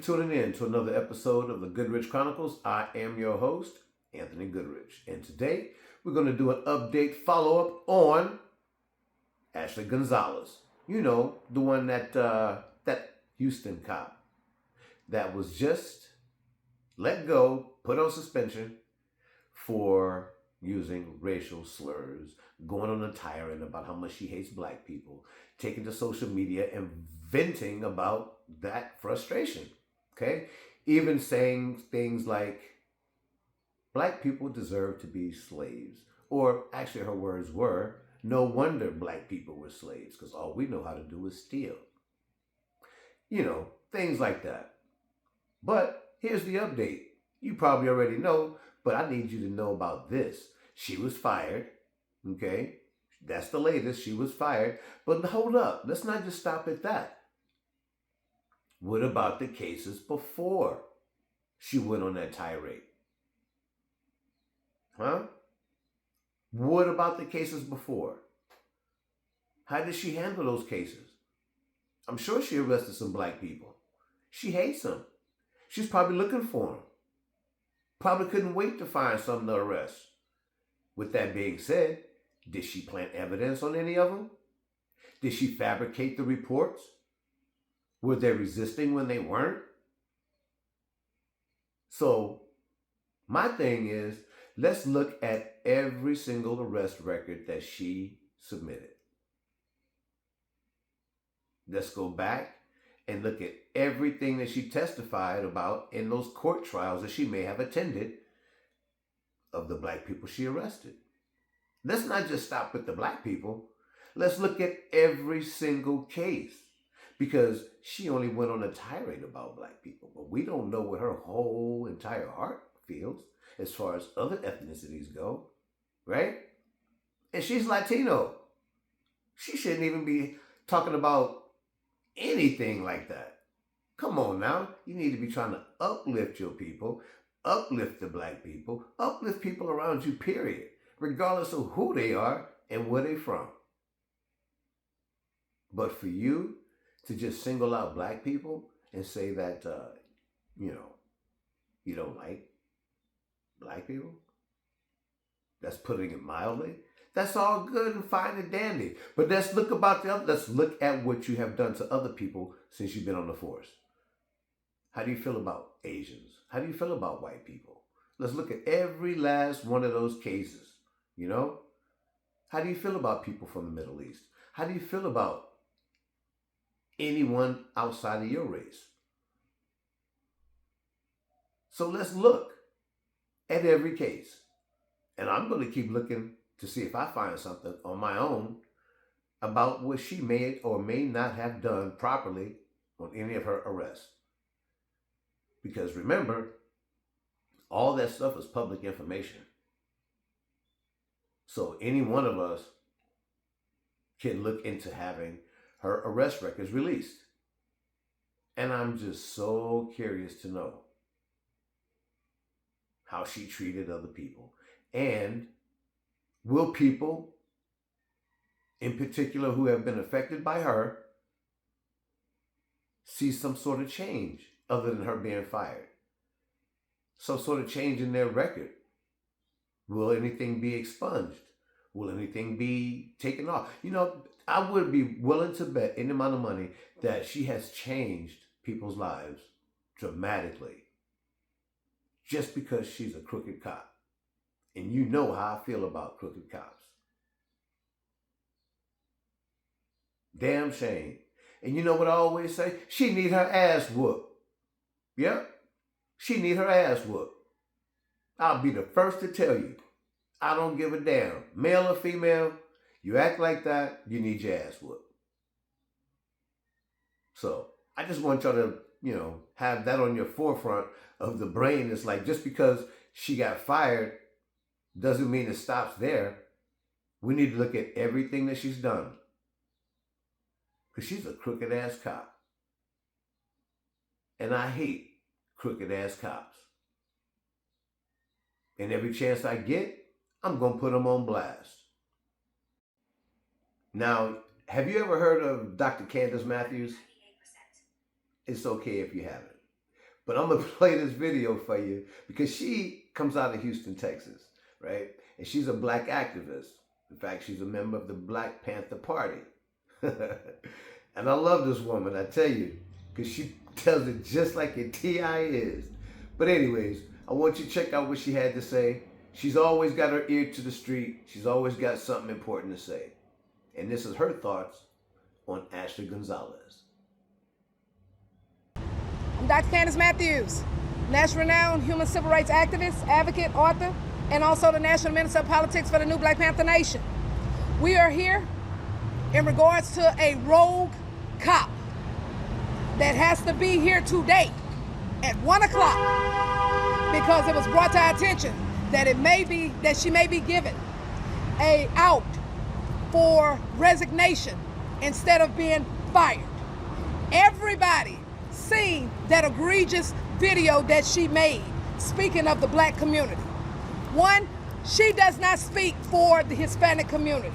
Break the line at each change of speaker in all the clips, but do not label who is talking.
for tuning in to another episode of the Goodrich Chronicles. I am your host, Anthony Goodrich. And today, we're going to do an update follow-up on Ashley Gonzalez. You know, the one that Houston cop that was just let go, put on suspension for using racial slurs, going on a tirade about how much she hates black people, taking to social media and venting about that frustration, okay? Even saying things like, black people deserve to be slaves. Or actually her words were, no wonder black people were slaves, because all we know how to do is steal. You know, things like that. But here's the update. You probably already know, but I need you to know about this. She was fired, okay? That's the latest. She was fired. But hold up. Let's not just stop at that. What about the cases before she went on that tirade? Huh? What about the cases before? How did she handle those cases? I'm sure she arrested some black people. She hates them. She's probably looking for them. Probably couldn't wait to find some to arrest. With that being said, did she plant evidence on any of them? Did she fabricate the reports? Were they resisting when they weren't? So, my thing is, let's look at every single arrest record that she submitted. Let's go back and look at everything that she testified about in those court trials that she may have attended of the black people she arrested. Let's not just stop with the black people. Let's look at every single case, because she only went on a tirade about black people, but we don't know what her whole entire heart feels as far as other ethnicities go, right? And she's Latino. She shouldn't even be talking about anything like that. Come on now. You need to be trying to uplift your people, uplift the black people, uplift people around you, period, regardless of who they are and where they're from. But for you to just single out black people and say that, you don't like black people, that's putting it mildly. That's all good and fine and dandy. But let's look at what you have done to other people since you've been on the force. How do you feel about Asians? How do you feel about white people? Let's look at every last one of those cases, you know? How do you feel about people from the Middle East? How do you feel about anyone outside of your race? So let's look at every case. And I'm going to keep looking to see if I find something on my own about what she may or may not have done properly on any of her arrests. Because remember, all that stuff is public information. So any one of us can look into having her arrest records released. And I'm just so curious to know how she treated other people. And will people, in particular who have been affected by her, see some sort of change other than her being fired? Some sort of change in their record? Will anything be expunged? Will anything be taken off? You know, I would be willing to bet any amount of money that she has changed people's lives dramatically just because she's a crooked cop. And you know how I feel about crooked cops. Damn shame. And you know what I always say? She need her ass whooped. Yep. She need her ass whooped. I'll be the first to tell you. I don't give a damn. Male or female, you act like that, you need your ass whooped. So I just want y'all to, have that on your forefront of the brain. It's like, just because she got fired doesn't mean it stops there. We need to look at everything that she's done. Because she's a crooked ass cop. And I hate crooked ass cops. And every chance I get, I'm going to put them on blast. Now, have you ever heard of Dr. Candace Matthews? It's okay if you haven't. But I'm going to play this video for you because she comes out of Houston, Texas, right? And she's a black activist. In fact, she's a member of the Black Panther Party. And I love this woman, I tell you, because she tells it just like a TI is. But anyways, I want you to check out what she had to say. She's always got her ear to the street. She's always got something important to say. And this is her thoughts on Ashley Gonzalez.
I'm Dr. Candace Matthews, national-renowned human civil rights activist, advocate, author, and also the National Minister of Politics for the new Black Panther Nation. We are here in regards to a rogue cop that has to be here today at 1 o'clock because it was brought to our attention that she may be given a out for resignation instead of being fired. Everybody seen that egregious video that she made, speaking of the black community. One, she does not speak for the Hispanic community.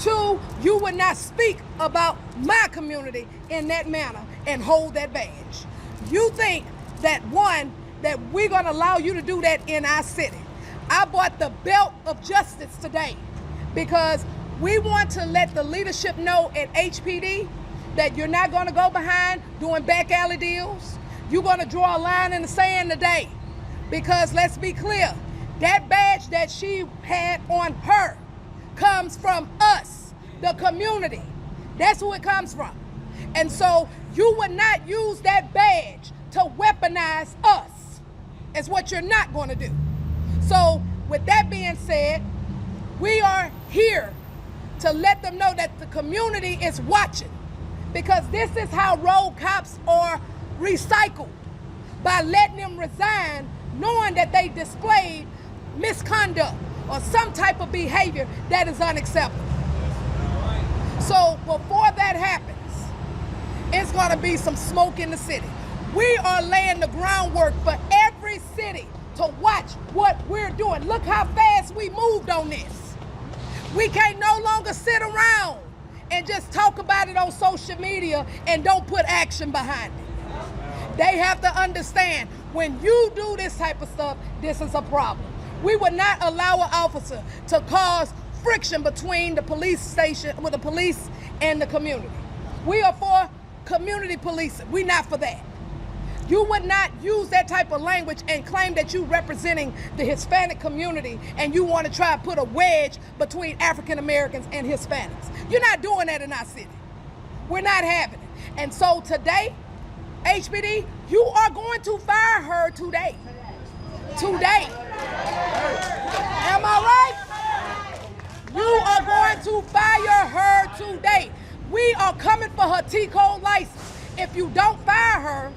Two, you would not speak about my community in that manner and hold that badge. You think that that we're gonna allow you to do that in our city. I bought the belt of justice today because we want to let the leadership know at HPD that you're not gonna go behind doing back alley deals. You're gonna draw a line in the sand today because let's be clear, that badge that she had on her comes from us, the community. That's who it comes from. And so you would not use that badge to weaponize us. It's what you're not going to do. So with that being said, we are here to let them know that the community is watching because this is how rogue cops are recycled, by letting them resign knowing that they displayed misconduct or some type of behavior that is unacceptable. So before that happens, it's gonna be some smoke in the city. We are laying the groundwork for every city to watch what we're doing. Look how fast we moved on this. We can't no longer sit around and just talk about it on social media and don't put action behind it. They have to understand when you do this type of stuff, this is a problem. We would not allow an officer to cause friction between the police station, with the police and the community. We are for community policing. We're not for that. You would not use that type of language and claim that you're representing the Hispanic community and you want to try to put a wedge between African Americans and Hispanics. You're not doing that in our city. We're not having it. And so today, HPD, you are going to fire her today. Today. Am I right? You are going to fire her today. We are coming for her T-code license. If you don't fire her,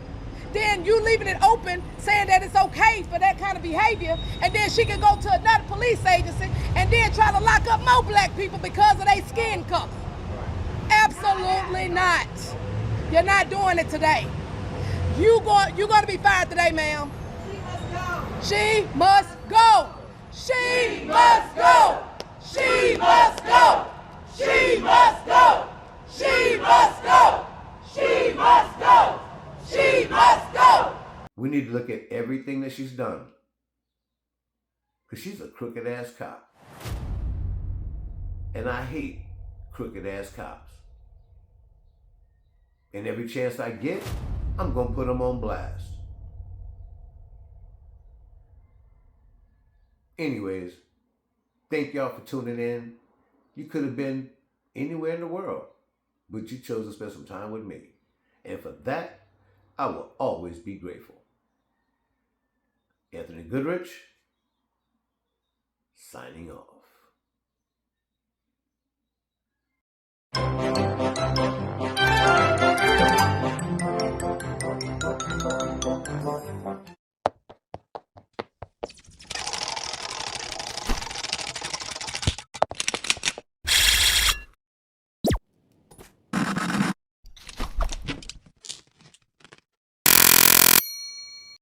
then you leaving it open saying that it's okay for that kind of behavior, and then she can go to another police agency and then try to lock up more black people because of their skin color. Absolutely not. You're not doing it today. You're going to be fired today, ma'am. She must go. She must go. She must go. She must go. She must go. She must go. She must go.
We need to look at everything that she's done, because she's a crooked ass cop. And I hate crooked ass cops. And every chance I get, I'm going to put them on blast. Anyways, thank y'all for tuning in. You could have been anywhere in the world, but you chose to spend some time with me. And for that, I will always be grateful. Anthony Goodrich, signing off.